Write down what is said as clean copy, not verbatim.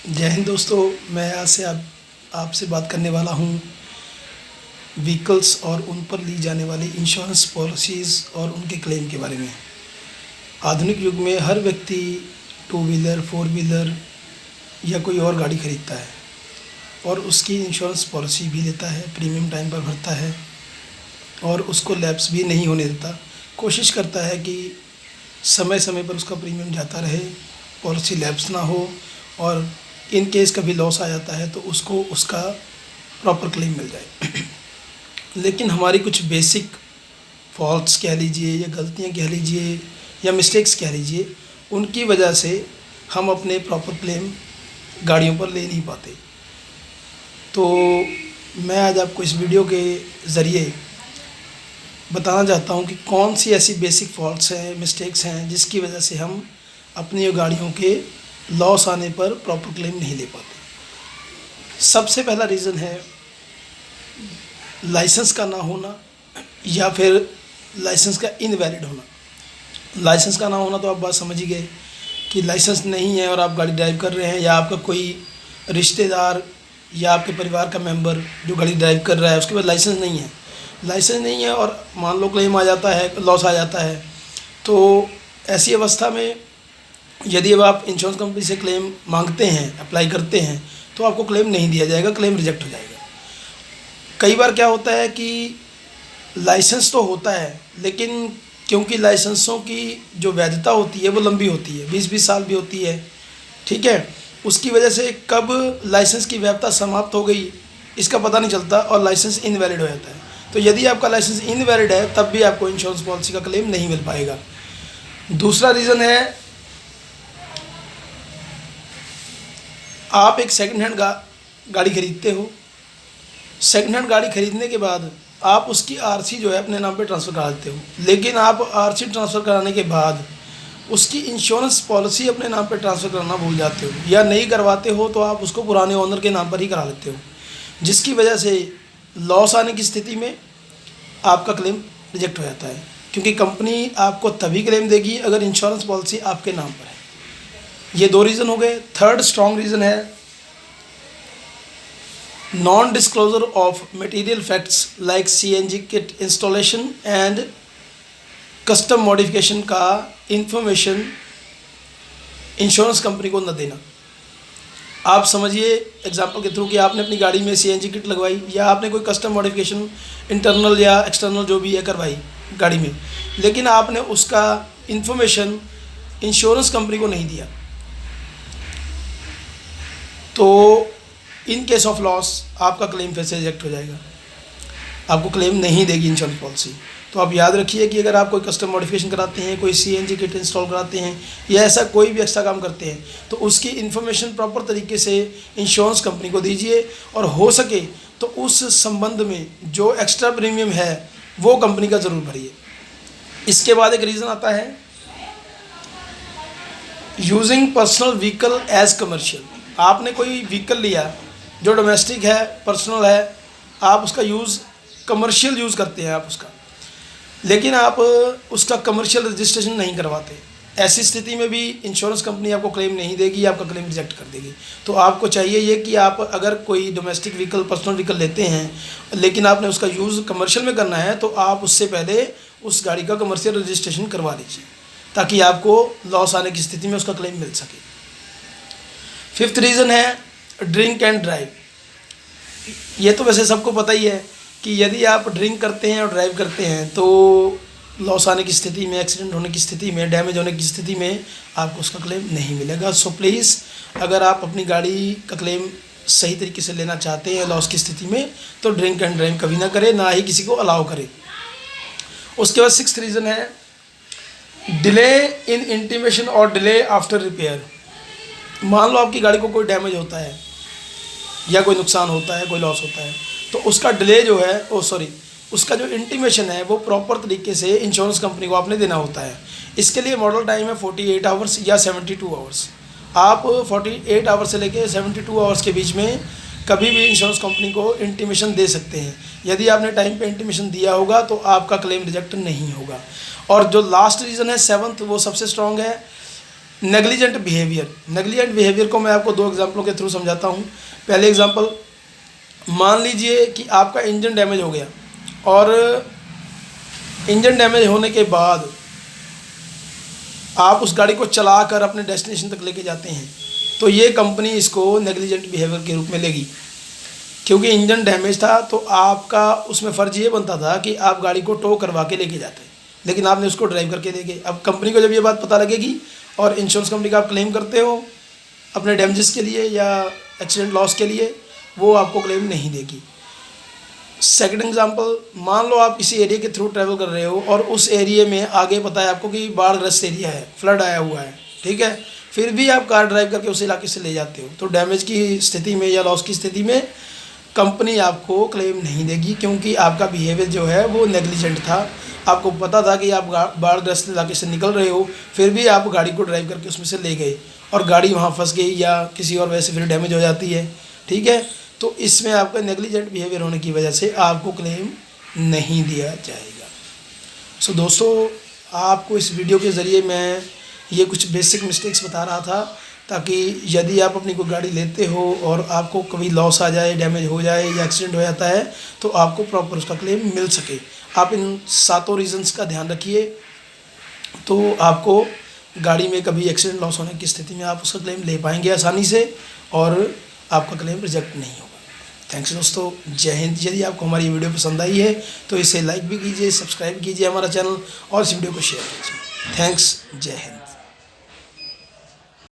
जय हिंद दोस्तों। मैं आज से आपसे बात करने वाला हूँ व्हीकल्स और उन पर ली जाने वाली इंश्योरेंस पॉलिसीज़ और उनके क्लेम के बारे में। आधुनिक युग में हर व्यक्ति टू व्हीलर, फोर व्हीलर या कोई और गाड़ी खरीदता है और उसकी इंश्योरेंस पॉलिसी भी लेता है, प्रीमियम टाइम पर भरता है और उसको लैप्स भी नहीं होने देता। कोशिश करता है कि समय समय पर उसका प्रीमियम जाता रहे, पॉलिसी लैप्स ना हो और इन केस कभी लॉस आ जाता है तो उसको उसका प्रॉपर क्लेम मिल जाए। लेकिन हमारी कुछ बेसिक फॉल्ट्स कह लीजिए या गलतियां कह लीजिए या मिस्टेक्स कह लीजिए, उनकी वजह से हम अपने प्रॉपर क्लेम गाड़ियों पर ले नहीं पाते। तो मैं आज आपको इस वीडियो के ज़रिए बताना चाहता हूँ कि कौन सी ऐसी बेसिक फॉल्ट्स हैं, मिस्टेक्स हैं जिसकी वजह से हम अपनी गाड़ियों के लॉस आने पर प्रॉपर क्लेम नहीं ले पाते। सबसे पहला रीज़न है लाइसेंस का ना होना या फिर लाइसेंस का इनवैलिड होना। लाइसेंस का ना होना तो आप बात समझ ही गए कि लाइसेंस नहीं है और आप गाड़ी ड्राइव कर रहे हैं, या आपका कोई रिश्तेदार या आपके परिवार का मेंबर जो गाड़ी ड्राइव कर रहा है उसके पास लाइसेंस नहीं है और मान लो क्लेम आ जाता है, लॉस आ जाता है, तो ऐसी अवस्था में यदि अब आप इंश्योरेंस कंपनी से क्लेम मांगते हैं, अप्लाई करते हैं, तो आपको क्लेम नहीं दिया जाएगा, क्लेम रिजेक्ट हो जाएगा। कई बार क्या होता है कि लाइसेंस तो होता है लेकिन क्योंकि लाइसेंसों की जो वैधता होती है वो लंबी होती है, 20-20 साल भी होती है, ठीक है। उसकी वजह से कब लाइसेंस की वैधता समाप्त हो गई इसका पता नहीं चलता और लाइसेंस इनवैलिड हो जाता है। तो यदि आपका लाइसेंस इनवैलिड है तब भी आपको इंश्योरेंस पॉलिसी का क्लेम नहीं मिल पाएगा। दूसरा रीज़न है आप एक सेकंड हैंड गाड़ी खरीदते हो। सेकंड हैंड गाड़ी खरीदने के बाद आप उसकी आरसी जो है अपने नाम पे ट्रांसफ़र करा देते हो, लेकिन आप आरसी ट्रांसफ़र कराने के बाद उसकी इंश्योरेंस पॉलिसी अपने नाम पे ट्रांसफ़र कराना भूल जाते हो या नहीं करवाते हो, तो आप उसको पुराने ओनर के नाम पर ही करा लेते हो, जिसकी वजह से लॉस आने की स्थिति में आपका क्लेम रिजेक्ट हो जाता है। क्योंकि कंपनी आपको तभी क्लेम देगी अगर इंश्योरेंस पॉलिसी आपके नाम पर है। ये दो रीज़न हो गए। थर्ड स्ट्रॉन्ग रीज़न है non disclosure of material facts like CNG kit installation and custom modification का इंफॉर्मेशन इंश्योरेंस कंपनी को न देना। आप समझिए एग्जांपल के थ्रू कि आपने अपनी गाड़ी में सीएनजी किट लगवाई या आपने कोई कस्टम मॉडिफिकेशन इंटरनल या एक्सटर्नल जो भी है करवाई गाड़ी में, लेकिन आपने उसका इंफॉर्मेशन इंश्योरेंस कंपनी को नहीं दिया, तो इन केस ऑफ लॉस आपका क्लेम फिर से रिजेक्ट हो जाएगा, आपको क्लेम नहीं देगी इंश्योरेंस पॉलिसी। तो आप याद रखिए कि अगर आप कोई कस्टम मॉडिफिकेशन कराते हैं, कोई सीएनजी किट इंस्टॉल कराते हैं या ऐसा कोई भी एक्स्ट्रा काम करते हैं, तो उसकी इन्फॉर्मेशन प्रॉपर तरीके से इंश्योरेंस कंपनी को दीजिए और हो सके तो उस संबंध में जो एक्स्ट्रा प्रीमियम है वो कंपनी का ज़रूर भरिए। इसके बाद एक रीज़न आता है using personal vehicle as commercial. आपने कोई व्हीकल लिया जो डोमेस्टिक है, पर्सनल है, आप उसका यूज़ कमर्शियल यूज़ करते हैं आप उसका, लेकिन आप उसका कमर्शियल रजिस्ट्रेशन नहीं करवाते। ऐसी स्थिति में भी इंश्योरेंस कंपनी आपको क्लेम नहीं देगी, आपका क्लेम रिजेक्ट कर देगी। तो आपको चाहिए ये कि आप अगर कोई डोमेस्टिक व्हीकल, पर्सनल व्हीकल लेते हैं लेकिन आपने उसका यूज़ कमर्शियल में करना है, तो आप उससे पहले उस गाड़ी का कमर्शियल रजिस्ट्रेशन करवा लीजिए ताकि आपको लॉस आने की स्थिति में उसका क्लेम मिल सके। फिफ्थ रीज़न है ड्रिंक एंड ड्राइव। ये तो वैसे सबको पता ही है कि यदि आप ड्रिंक करते हैं और ड्राइव करते हैं तो लॉस आने की स्थिति में, एक्सीडेंट होने की स्थिति में, डैमेज होने की स्थिति में आपको उसका क्लेम नहीं मिलेगा। सो प्लीज़ अगर आप अपनी गाड़ी का क्लेम सही तरीके से लेना चाहते हैं लॉस की स्थिति में, तो ड्रिंक एंड ड्राइव कभी ना करें, ना ही किसी को अलाउ करें। उसके बाद सिक्स्थ रीज़न है डिले इन इंटीमेशन और डिले आफ्टर रिपेयर। मान लो आपकी गाड़ी को कोई डैमेज होता है या कोई नुकसान होता है, कोई लॉस होता है, तो उसका डिले जो है उसका जो इंटीमेशन है वो प्रॉपर तरीके से इंश्योरेंस कंपनी को आपने देना होता है। इसके लिए मॉडल टाइम है 48 आवर्स या 72 आवर्स। आप 48 आवर्स से लेके 72 आवर्स के बीच में कभी भी इंश्योरेंस कंपनी को इंटीमेशन दे सकते हैं। यदि आपने टाइम पे इंटीमेशन दिया होगा तो आपका क्लेम रिजेक्ट नहीं होगा। और जो लास्ट रीज़न है, सेवन्थ, वो सबसे स्ट्रॉन्ग है नेग्लिजेंट बिहेवियर को मैं आपको 2 एग्जांपलों के थ्रू समझाता हूँ। पहले एग्जांपल, मान लीजिए कि आपका इंजन डैमेज हो गया और इंजन डैमेज होने के बाद आप उस गाड़ी को चलाकर अपने डेस्टिनेशन तक लेके जाते हैं, तो ये कंपनी इसको नेग्लिजेंट बिहेवियर के रूप में लेगी, क्योंकि इंजन डैमेज था तो आपका उसमें फ़र्ज़ ये बनता था कि आप गाड़ी को टो करवा के लेके जाते, लेकिन आपने उसको ड्राइव करके ले गए। अब कंपनी को जब ये बात पता लगेगी और इंश्योरेंस कंपनी का आप क्लेम करते हो अपने डैमेजेस के लिए या एक्सीडेंट लॉस के लिए, वो आपको क्लेम नहीं देगी। सेकंड एग्जांपल, मान लो आप किसी एरिया के थ्रू ट्रैवल कर रहे हो और उस एरिया में आगे पता है आपको कि बाढ़ग्रस्त एरिया है, फ्लड आया हुआ है, ठीक है, फिर भी आप कार ड्राइव करके उस इलाके से ले जाते हो, तो डैमेज की स्थिति में या लॉस की स्थिति में कंपनी आपको क्लेम नहीं देगी, क्योंकि आपका बिहेवियर जो है वो नेग्लिजेंट था। आपको पता था कि आप बाढ़ग्रस्त इलाके से निकल रहे हो, फिर भी आप गाड़ी को ड्राइव करके उसमें से ले गए और गाड़ी वहाँ फंस गई या किसी और वजह से फिर डैमेज हो जाती है, ठीक है, तो इसमें आपका नेग्लिजेंट बिहेवियर होने की वजह से आपको क्लेम नहीं दिया जाएगा। सो दोस्तों, आपको इस वीडियो के ज़रिए मैं ये कुछ बेसिक मिस्टेक्स बता रहा था, ताकि यदि आप अपनी कोई गाड़ी लेते हो और आपको कभी लॉस आ जाए, डैमेज हो जाए या एक्सीडेंट हो जाता है, तो आपको प्रॉपर उसका क्लेम मिल सके। आप इन 7 रीज़न्स का ध्यान रखिए, तो आपको गाड़ी में कभी एक्सीडेंट लॉस होने की स्थिति में आप उसका क्लेम ले पाएंगे आसानी से और आपका क्लेम रिजेक्ट नहीं होगा। थैंक्स दोस्तों, जय हिंद। यदि आपको हमारी वीडियो पसंद आई है तो इसे लाइक भी कीजिए, सब्सक्राइब कीजिए हमारा चैनल और इस वीडियो को शेयर कीजिए। थैंक्स, जय हिंद।